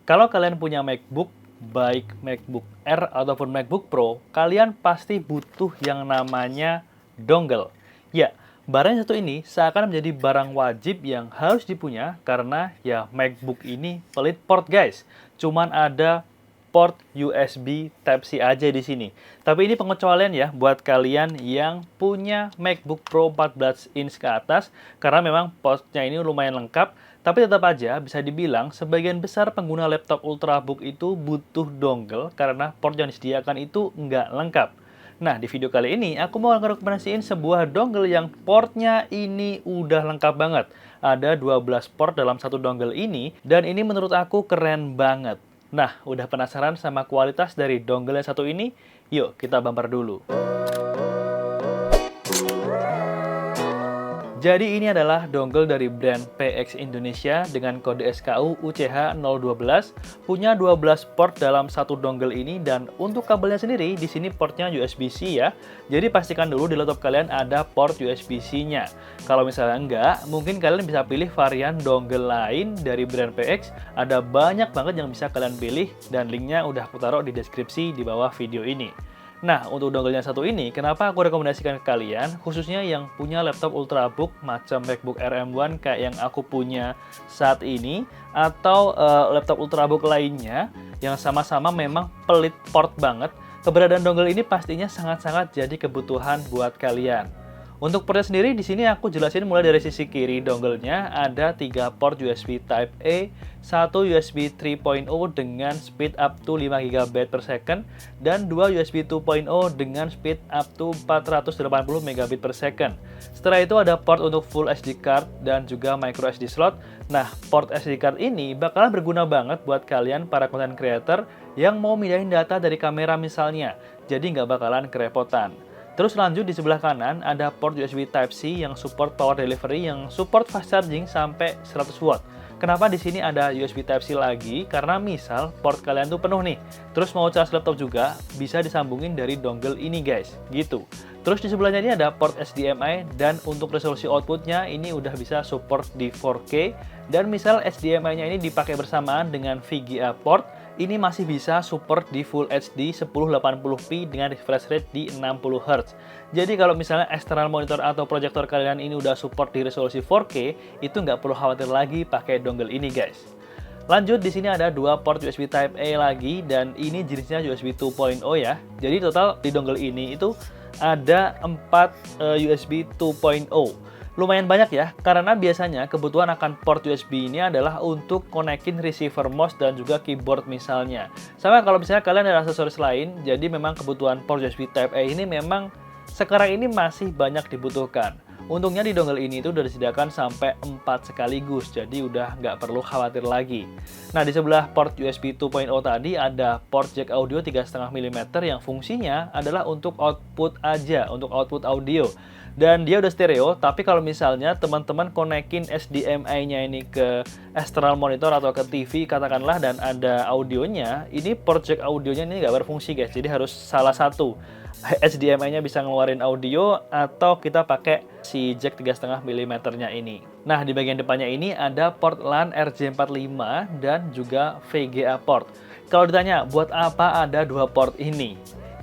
Kalau kalian punya MacBook, baik MacBook Air ataupun MacBook Pro, kalian pasti butuh yang namanya dongle. Ya, barang yang satu ini seakan menjadi barang wajib yang harus dipunya karena ya MacBook ini pelit port guys. Cuman ada port USB Type-C aja di sini. Tapi ini pengecualian ya buat kalian yang punya MacBook Pro 14 inch ke atas karena memang portnya ini lumayan lengkap. Tapi tetap aja bisa dibilang sebagian besar pengguna laptop Ultrabook itu butuh dongle karena port yang disediakan itu nggak lengkap. Nah, di video kali ini aku mau ngerekomendasiin sebuah dongle yang portnya ini udah lengkap banget. Ada 12 port dalam satu dongle ini dan ini menurut aku keren banget. Nah, udah penasaran sama kualitas dari dongle yang satu ini? Yuk, kita bumper dulu. Jadi ini adalah dongle dari brand PX Indonesia dengan kode SKU UCH012, punya 12 port dalam satu dongle ini dan untuk kabelnya sendiri di sini portnya USB-C ya. Jadi pastikan dulu di laptop kalian ada port USB-C-nya. Kalau misalnya enggak, mungkin kalian bisa pilih varian dongle lain dari brand PX. Ada banyak banget yang bisa kalian pilih dan linknya udah aku taruh di deskripsi di bawah video ini. Nah, untuk dongle yang satu ini, kenapa aku rekomendasikan ke kalian, khususnya yang punya laptop Ultrabook macam MacBook Air M1 kayak yang aku punya saat ini, atau laptop Ultrabook lainnya yang sama-sama memang pelit port banget, keberadaan dongle ini pastinya sangat-sangat jadi kebutuhan buat kalian. Untuk portnya sendiri, di sini aku jelasin mulai dari sisi kiri dongle-nya ada 3 port USB Type-A, 1 USB 3.0 dengan speed up to 5 GB per second, dan 2 USB 2.0 dengan speed up to 480 Mbit per second. Setelah itu ada port untuk full SD card dan juga micro SD slot. Nah, port SD card ini bakalan berguna banget buat kalian para content creator yang mau mindahin data dari kamera misalnya, jadi nggak bakalan kerepotan. Terus lanjut di sebelah kanan ada port USB Type-C yang support power delivery yang support fast charging sampai 100 watt. Kenapa di sini ada USB Type-C lagi? Karena misal port kalian tuh penuh nih, terus mau charge laptop juga bisa disambungin dari dongle ini guys, gitu. Terus di sebelahnya ini ada port HDMI dan untuk resolusi outputnya ini udah bisa support di 4K dan misal HDMI-nya ini dipakai bersamaan dengan VGA port, ini masih bisa support di Full HD 1080p dengan refresh rate di 60 Hz. Jadi kalau misalnya external monitor atau proyektor kalian ini udah support di resolusi 4K, itu nggak perlu khawatir lagi pakai dongle ini guys. Lanjut di sini ada 2 port USB Type A lagi dan ini jenisnya USB 2.0 ya. Jadi total di dongle ini itu ada 4 USB 2.0. Lumayan banyak ya, karena biasanya kebutuhan akan port USB ini adalah untuk konekin receiver mouse dan juga keyboard misalnya. Sama kalau misalnya kalian ada aksesoris lain, jadi memang kebutuhan port USB Type A ini memang sekarang ini masih banyak dibutuhkan. Untungnya di dongle ini itu udah disediakan sampai 4 sekaligus, jadi udah nggak perlu khawatir lagi. Nah, di sebelah port USB 2.0 tadi ada port jack audio 3,5 mm yang fungsinya adalah untuk output aja, untuk output audio. Dan dia udah stereo, tapi kalau misalnya teman-teman konekin HDMI-nya ini ke external monitor atau ke TV katakanlah dan ada audionya, ini port jack audionya ini nggak berfungsi guys, jadi harus salah satu. HDMI-nya bisa ngeluarin audio atau kita pakai si jack 3,5 mm-nya ini. Nah, di bagian depannya ini ada port LAN RJ45 dan juga VGA port. Kalau ditanya, buat apa ada 2 port ini?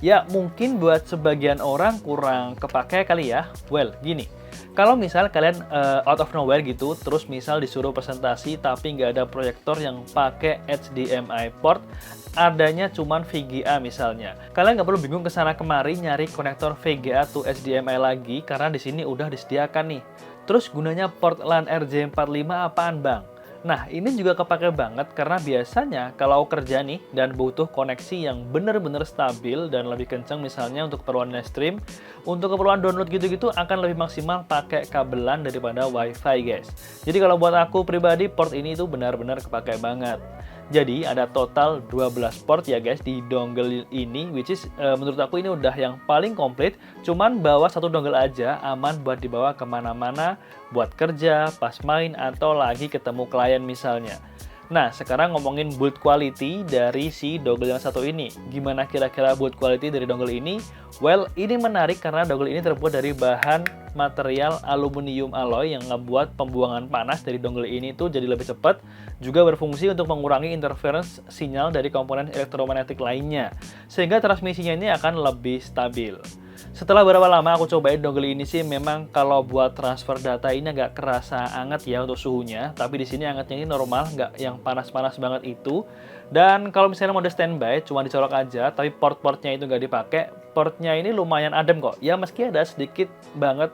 Ya, mungkin buat sebagian orang kurang kepake kali ya. Well, gini. Kalau misal kalian out of nowhere gitu, terus misal disuruh presentasi tapi nggak ada proyektor yang pakai HDMI port, adanya cuman VGA misalnya. Kalian nggak perlu bingung kesana kemari nyari konektor VGA to HDMI lagi karena di sini udah disediakan nih. Terus gunanya port LAN RJ45 apaan bang? Nah, ini juga kepake banget karena biasanya kalau kerja nih dan butuh koneksi yang bener-bener stabil dan lebih kencang misalnya untuk keperluan stream, untuk keperluan download gitu-gitu akan lebih maksimal pakai kabelan daripada wifi guys. Jadi kalau buat aku pribadi port ini itu benar-benar kepake banget. Jadi ada total 12 port ya guys di dongle ini, which is menurut aku ini udah yang paling komplit. Cuman bawa satu dongle aja aman buat dibawa kemana-mana, buat kerja, pas main, atau lagi ketemu klien misalnya. Nah, sekarang ngomongin build quality dari si dongle yang satu ini. Gimana kira-kira build quality dari dongle ini? Well, ini menarik karena dongle ini terbuat dari bahan material aluminium alloy yang ngebuat pembuangan panas dari dongle ini tuh jadi lebih cepat, juga berfungsi untuk mengurangi interference sinyal dari komponen elektromagnetik lainnya, sehingga transmisinya ini akan lebih stabil. Setelah beberapa lama aku cobain dongle ini sih, memang kalau buat transfer data ini agak kerasa anget ya untuk suhunya, tapi di sini angetnya ini normal, nggak yang panas-panas banget itu. Dan kalau misalnya mode standby, cuma dicolok aja, tapi port-portnya itu nggak dipakai, portnya ini lumayan adem kok. Ya meski ada sedikit banget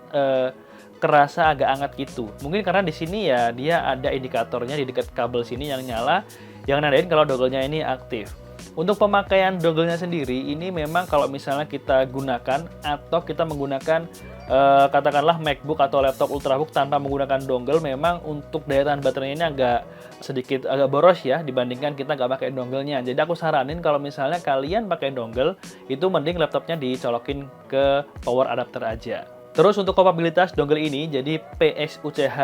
kerasa agak anget gitu. Mungkin karena di sini ya dia ada indikatornya di dekat kabel sini yang nyala, yang nandain kalau dongle-nya ini aktif. Untuk pemakaian dongle-nya sendiri, ini memang kalau misalnya kita gunakan atau kita menggunakan katakanlah MacBook atau laptop Ultrabook tanpa menggunakan dongle, memang untuk daya tahan baterainya ini agak boros ya dibandingkan kita nggak pakai dongle-nya. Jadi aku saranin kalau misalnya kalian pakai dongle, itu mending laptopnya dicolokin ke power adapter aja. Terus untuk kompatibilitas dongle ini, jadi PX UCH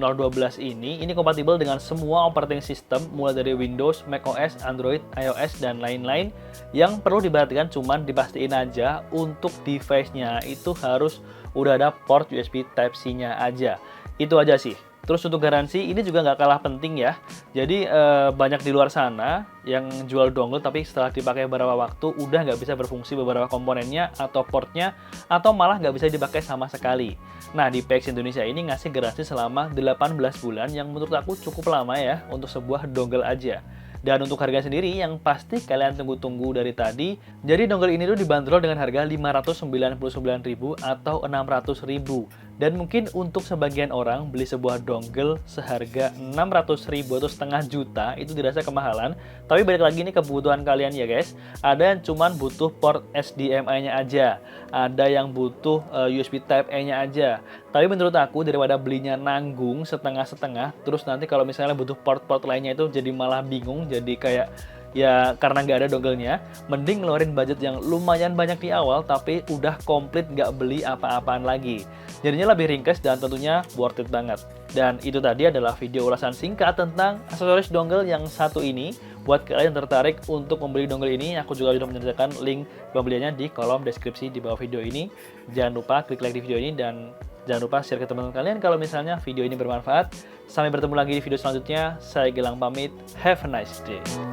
012 ini kompatibel dengan semua operating system mulai dari Windows, macOS, Android, iOS, dan lain-lain. Yang perlu diperhatikan cuman dipastiin aja untuk device-nya itu harus udah ada port USB Type-C-nya aja. Itu aja sih. Terus untuk garansi ini juga nggak kalah penting ya. Jadi banyak di luar sana yang jual dongle tapi setelah dipakai beberapa waktu udah nggak bisa berfungsi beberapa komponennya atau portnya, atau malah nggak bisa dipakai sama sekali. Nah, di PX Indonesia ini ngasih garansi selama 18 bulan yang menurut aku cukup lama ya untuk sebuah dongle aja. Dan untuk harga sendiri yang pasti kalian tunggu-tunggu dari tadi. Jadi dongle ini tuh dibanderol dengan harga 599.000 atau 600.000. Dan mungkin untuk sebagian orang beli sebuah dongle seharga 600.000 atau setengah juta itu dirasa kemahalan. Tapi balik lagi ini kebutuhan kalian ya guys. Ada yang cuman butuh port HDMI-nya aja, ada yang butuh USB Type-A-nya aja. Tapi menurut aku daripada belinya nanggung setengah-setengah, terus nanti kalau misalnya butuh port-port lainnya itu jadi malah bingung, jadi kayak ya karena nggak ada dongle-nya, mending ngeluarin budget yang lumayan banyak di awal tapi udah komplit nggak beli apa-apaan lagi. Jadinya lebih ringkas dan tentunya worth it banget. Dan itu tadi adalah video ulasan singkat tentang aksesoris dongle yang satu ini. Buat kalian yang tertarik untuk membeli dongle ini, aku juga sudah menyediakan link pembeliannya di kolom deskripsi di bawah video ini. Jangan lupa klik like di video ini dan jangan lupa share ke teman-teman kalian kalau misalnya video ini bermanfaat. Sampai bertemu lagi di video selanjutnya. Saya Gilang pamit. Have a nice day.